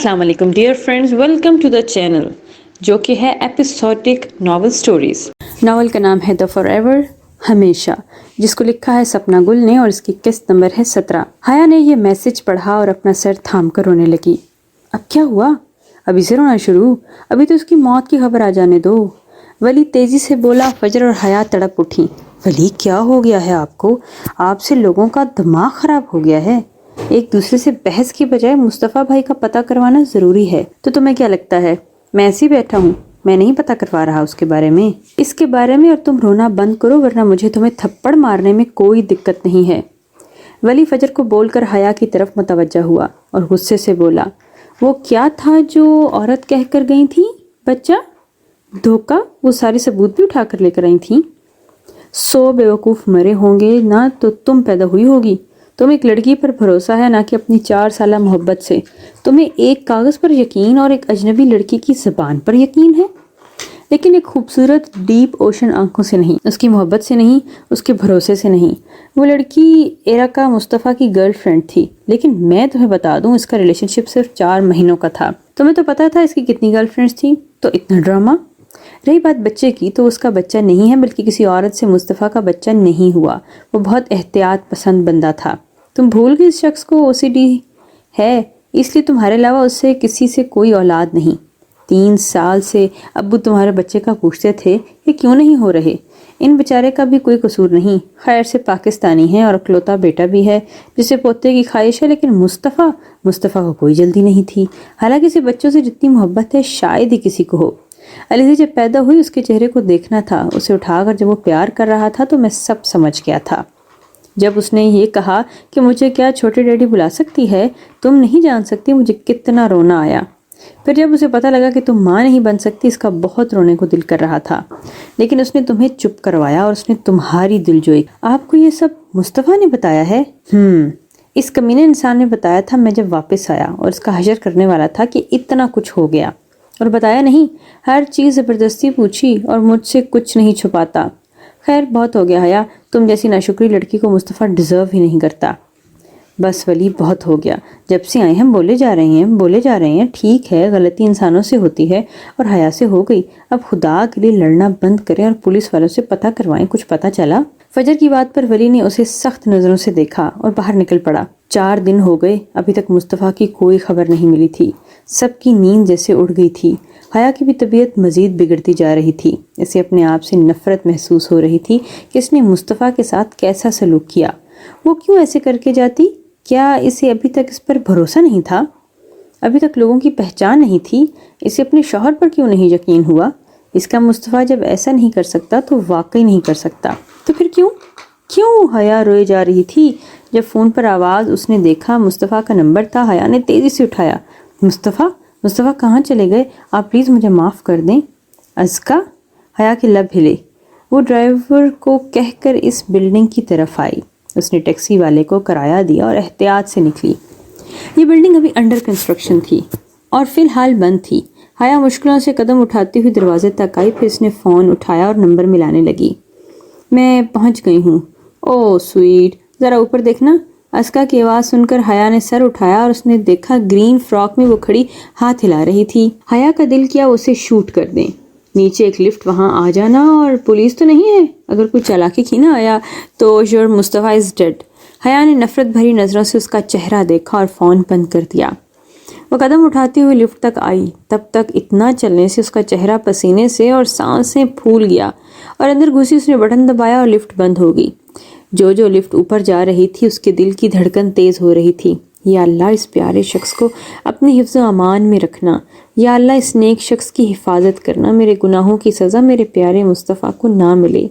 السلام علیکم dear friends, welcome to the channel جو کہ ہے ایپیسوڈک ناول سٹوریز۔ ناول کا نام ہے دا فار ایور، ہمیشہ، جس کو لکھا ہے سپنا گل نے اور اس کی قسط نمبر ہے 17۔ حیا نے یہ میسج پڑھا اور اپنا سر تھام کر رونے لگی۔ اب کیا ہوا؟ ابھی سے رونا شروع؟ ابھی تو اس کی موت کی خبر آ جانے دو۔ ولی تیزی سے بولا۔ فجر اور حیا تڑپ اٹھی۔ ولی کیا ہو گیا ہے آپ کو؟ آپ سے لوگوں کا دماغ خراب ہو گیا ہے۔ ایک دوسرے سے بحث کی بجائے مصطفیٰ بھائی کا پتہ کروانا ضروری ہے۔ تو تمہیں کیا لگتا ہے میں ایسے ہی بیٹھا ہوں؟ میں نہیں پتہ کروا رہا اس کے بارے میں، اور تم رونا بند کرو ورنہ مجھے تمہیں تھپڑ مارنے میں کوئی دقت نہیں ہے۔ ولی فجر کو بول کر حیا کی طرف متوجہ ہوا اور غصے سے بولا، وہ کیا تھا جو عورت کہہ کر گئی تھی؟ بچہ؟ دھوکہ؟ وہ ساری ثبوت بھی اٹھا کر لے کر آئی تھیں۔ 100 بیوقوف مرے ہوں گے نہ تو تم پیدا ہوئی ہوگی۔ تم ایک لڑکی پر بھروسہ ہے نہ کہ اپنی 4 سالہ محبت سے۔ تمہیں ایک کاغذ پر یقین اور ایک اجنبی لڑکی کی زبان پر یقین ہے، لیکن ایک خوبصورت ڈیپ اوشن آنکھوں سے نہیں، اس کی محبت سے نہیں، اس کے بھروسے سے نہیں۔ وہ لڑکی ایرکا مصطفیٰ کی گرل فرینڈ تھی، لیکن میں تمہیں بتا دوں اس کا ریلیشن شپ صرف 4 مہینوں کا تھا۔ تمہیں تو پتا تھا اس کی کتنی گرل فرینڈز تھیں، تو اتنا ڈرامہ۔ رہی بات بچے کی، تو اس کا بچہ نہیں ہے بلکہ کسی عورت سے مصطفیٰ کا بچہ نہیں ہوا۔ وہ بہت احتیاط پسند بندہ تھا۔ تم بھول گئے اس شخص کو OCD ہے، اس لیے تمہارے علاوہ اس سے کسی سے کوئی اولاد نہیں۔ 3 سال سے ابو تمہارے بچے کا پوچھتے تھے کہ کیوں نہیں ہو رہے۔ ان بیچارے کا بھی کوئی قصور نہیں، خیر سے پاکستانی ہے اور اکلوتا بیٹا بھی ہے جسے پوتے کی خواہش ہے، لیکن مصطفیٰ کو کوئی جلدی نہیں تھی۔ حالانکہ اسے بچوں سے جتنی محبت ہے شاید ہی کسی کو ہو۔ علیزی جب پیدا ہوئی اس کے چہرے کو دیکھنا تھا، اسے اٹھا کر جب وہ پیار کر رہا تھا تو میں سب سمجھ گیا تھا۔ جب اس نے یہ کہا کہ مجھے کیا چھوٹے ڈیڈی بلا سکتی ہے، تم نہیں جان سکتی مجھے کتنا رونا آیا۔ پھر جب اسے پتہ لگا کہ تم ماں نہیں بن سکتی، اس کا بہت رونے کو دل کر رہا تھا، لیکن اس نے تمہیں چپ کروایا اور اس نے تمہاری دل جوئی۔ آپ کو یہ سب مصطفیٰ نے بتایا ہے؟ اس کمینے انسان نے بتایا تھا میں جب واپس آیا اور اس کا حشر کرنے والا تھا کہ اتنا کچھ ہو گیا، اور بتایا نہیں، ہر چیز زبردستی پوچھی اور مجھ سے کچھ نہیں چھپاتا۔ خیر بہت ہو گیا حیا، تم جیسی ناشکری لڑکی کو مصطفیٰ ڈیزرو ہی نہیں کرتا۔ بس ولی بہت ہو گیا، جب سے آئے ہم بولے جا رہے ہیں، ٹھیک ہے غلطی انسانوں سے ہوتی ہے اور حیا سے ہو گئی، اب خدا کے لیے لڑنا بند کریں اور پولیس والوں سے پتہ کروائیں کچھ پتہ چلا۔ فجر کی بات پر ولی نے اسے سخت نظروں سے دیکھا اور باہر نکل پڑا۔ 4 دن ہو گئے، ابھی تک مصطفیٰ کی کوئی خبر نہیں ملی تھی۔ سب کی نیند جیسے اڑ گئی تھی۔ حیا کی بھی طبیعت مزید بگڑتی جا رہی تھی۔ اسے اپنے آپ سے نفرت محسوس ہو رہی تھی کہ اس نے مصطفیٰ کے ساتھ کیسا سلوک کیا۔ وہ کیوں ایسے کر کے جاتی؟ کیا اسے ابھی تک اس پر بھروسہ نہیں تھا؟ ابھی تک لوگوں کی پہچان نہیں تھی؟ اسے اپنے شوہر پر کیوں نہیں یقین ہوا؟ اس کا مصطفیٰ جب ایسا نہیں کر سکتا تو واقعی نہیں کر سکتا، تو پھر کیوں؟ حیا روئے جا رہی تھی۔ جب فون پر آواز اس نے دیکھا مصطفیٰ کا نمبر تھا، حیا نے تیزی سے اٹھایا۔ مصطفیٰ کہاں چلے گئے؟ آپ پلیز مجھے معاف کر دیں۔ ازکا؟ حیا کے لب ہلے۔ وہ ڈرائیور کو کہہ کر اس بلڈنگ کی طرف آئی۔ اس نے ٹیکسی والے کو کرایہ دیا اور احتیاط سے نکلی۔ یہ بلڈنگ ابھی انڈر کنسٹرکشن تھی اور فی الحال بند تھی۔ حیا مشکلوں سے قدم اٹھاتی ہوئی دروازے تک آئی، پھر اس نے فون اٹھایا اور نمبر ملانے لگی۔ میں پہنچ گئی ہوں۔ او سویٹ، ذرا اوپر دیکھنا۔ ازکا کی آواز سن کر حیا نے سر اٹھایا اور اس نے دیکھا گرین فراک میں وہ کھڑی ہاتھ ہلا رہی تھی۔ حیا کا دل کیا اسے شوٹ کر دیں۔ نیچے ایک لفٹ، وہاں آ جانا، اور پولیس تو نہیں ہے؟ اگر کوئی چالاکی کی نہ آیا تو یور مصطفیٰ از ڈیڈ۔ حیا نے نفرت بھری نظروں سے اس کا چہرہ دیکھا اور فون بند کر دیا۔ وہ قدم اٹھاتی ہوئی لفٹ تک آئی، تب تک اتنا چلنے سے اس کا چہرہ پسینے سے اور سانسیں پھول گیا، اور اندر گھسی اس نے بٹن دبایا اور لفٹ بند ہو گئی۔ جو لفٹ اوپر جا رہی تھی اس کے دل کی دھڑکن تیز ہو رہی تھی۔ یا اللہ اس پیارے شخص کو اپنے حفظ و امان میں رکھنا، یا اللہ اس نیک شخص کی حفاظت کرنا، میرے گناہوں کی سزا میرے پیارے مصطفیٰ کو نہ ملے۔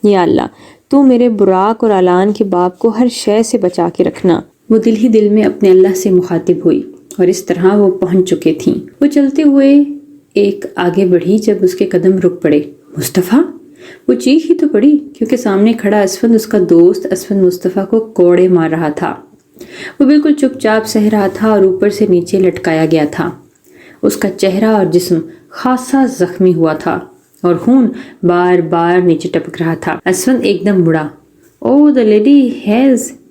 یا اللہ تو میرے براق اور اعلان کے باپ کو ہر شے سے بچا کے رکھنا۔ وہ دل ہی دل میں اپنے اللہ سے مخاطب ہوئی اور اس طرح وہ پہنچ چکے تھیں۔ وہ چلتے ہوئے ایک آگے بڑھی، جب اس کے قدم رک پڑے۔ مصطفیٰ! وہ چیخ ہی تو پڑی کیونکہ سامنے کھڑا اسفند، اس کا دوست اسفند، مصطفیٰ کو کوڑے مار رہا تھا۔ وہ بالکل چپ چاپ سہ رہا تھا اور اوپر سے نیچے لٹکایا گیا تھا۔ اس کا چہرہ اور جسم خاصا زخمی ہوا تھا اور خون بار بار نیچے ٹپک رہا تھا۔ اسفند ایک دم مڑا۔ او the lady has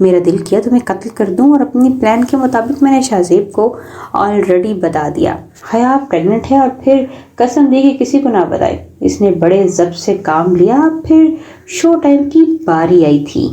میرا دل کیا تمہیں قتل کر دوں، اور اپنی پلان کے مطابق میں نے شہزیب کو آلریڈی بتا دیا۔ حیا پریگننٹ ہے اور پھر قسم دی کہ کسی کو نہ بتائے۔ اس نے بڑے ضبط سے کام لیا۔ پھر شو ٹائم کی باری آئی تھی۔